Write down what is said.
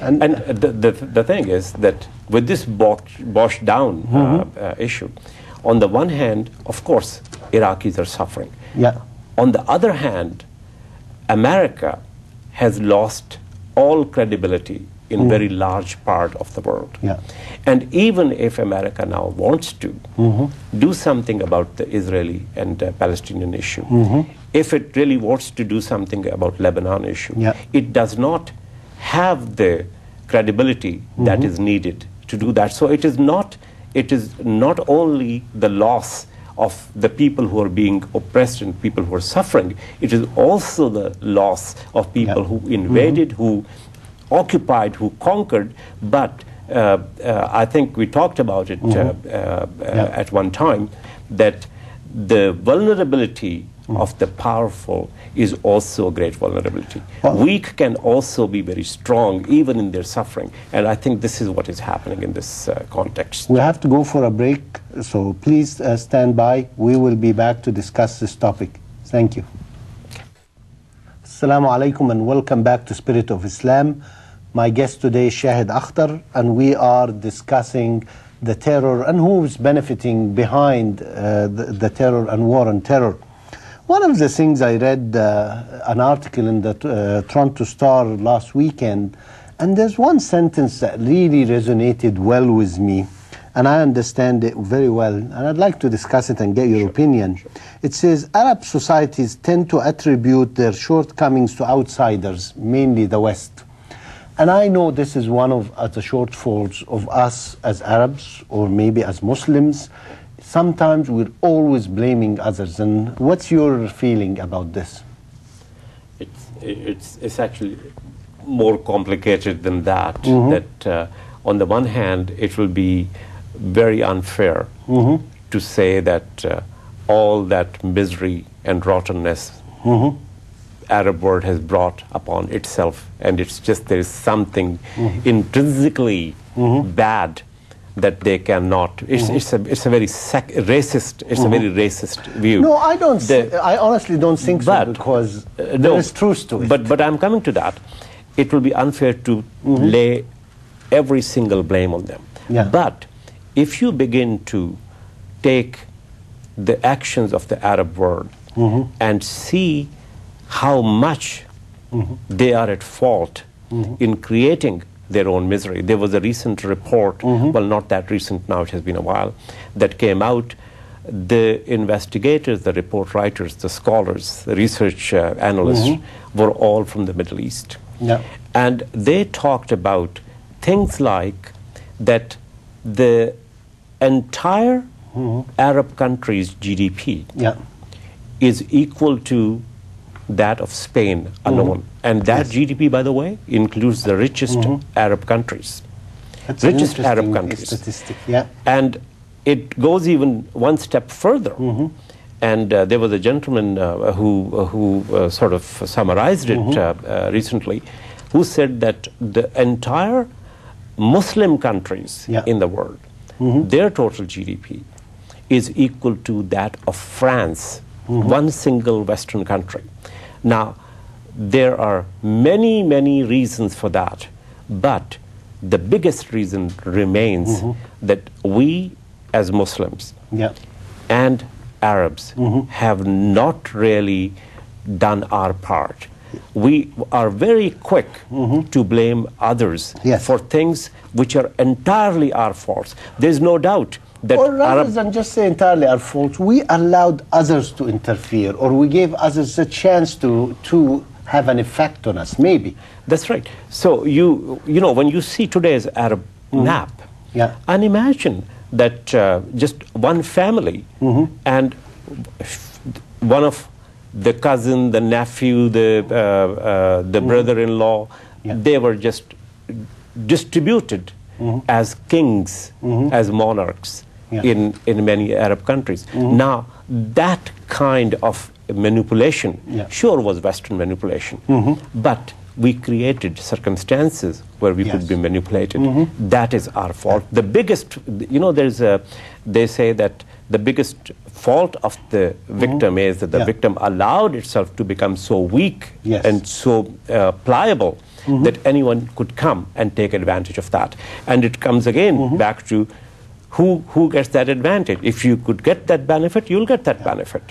And the thing is that with this washed down issue, on the one hand, of course, Iraqis are suffering. Yeah. On the other hand, America has lost all credibility in very large part of the world. Yeah. And even if America now wants to do something about the Israeli and Palestinian issue, if it really wants to do something about Lebanon issue, it does not have the credibility that is needed to do that. So it is not only the loss of the people who are being oppressed and people who are suffering, it is also the loss of people who invaded, who occupied, who conquered. But I think we talked about it at one time, that the vulnerability of the powerful is also a great vulnerability. Weak can also be very strong, even in their suffering. And I think this is what is happening in this context. We have to go for a break, so please stand by. We will be back to discuss this topic. Thank you. Assalamu alaikum and welcome back to Spirit of Islam. My guest today is Shahid Akhtar, and we are discussing the terror and who is benefiting behind the terror and war on terror. One of the things I read, an article in the Toronto Star last weekend, and there's one sentence that really resonated well with me, and I understand it very well, and I'd like to discuss it and get your opinion. It says, Arab societies tend to attribute their shortcomings to outsiders, mainly the West. And I know this is one of the shortfalls of us as Arabs, or maybe as Muslims. Sometimes we're always blaming others. And what's your feeling about this? It's actually more complicated than that. That on the one hand, it will be very unfair to say that all that misery and rottenness Arab world has brought upon itself, and it's just there is something intrinsically bad that they cannot. It's a very racist. It's a very racist view. No, I don't. I honestly don't think so, because there is truth to it. But I'm coming to that. It will be unfair to lay every single blame on them. Yeah. But if you begin to take the actions of the Arab world and see how much they are at fault in creating their own misery. There was a recent report, well, not that recent now, it has been a while, that came out. The investigators, the report writers, the scholars, the research analysts were all from the Middle East. Yeah. And they talked about things like that the entire Arab country's GDP is equal to that of Spain alone. And that GDP, by the way, includes the richest Arab countries. That's richest an Arab interesting countries. statistic. Yeah. And it goes even one step further. And there was a gentleman who sort of summarized it recently, who said that the entire Muslim countries in the world, their total GDP is equal to that of France, one single Western country. Now, there are many, many reasons for that, but the biggest reason remains that we as Muslims and Arabs have not really done our part. We are very quick to blame others for things which are entirely our faults. There's no doubt that or rather than just say entirely our fault, we allowed others to interfere, or we gave others a chance to have an effect on us, maybe. That's right. So you know, when you see today's Arab map, and imagine that just one family and one of the cousin, the nephew, the brother-in-law, they were just distributed as kings, as monarchs in many Arab countries. Now, that kind of manipulation sure was Western manipulation, but we created circumstances where we could be manipulated. That is our fault. The biggest, you know, they say that the biggest fault of the victim is that the victim allowed itself to become so weak and so pliable that anyone could come and take advantage of that. And it comes again back to who gets that advantage. If you could get that benefit, you'll get that benefit.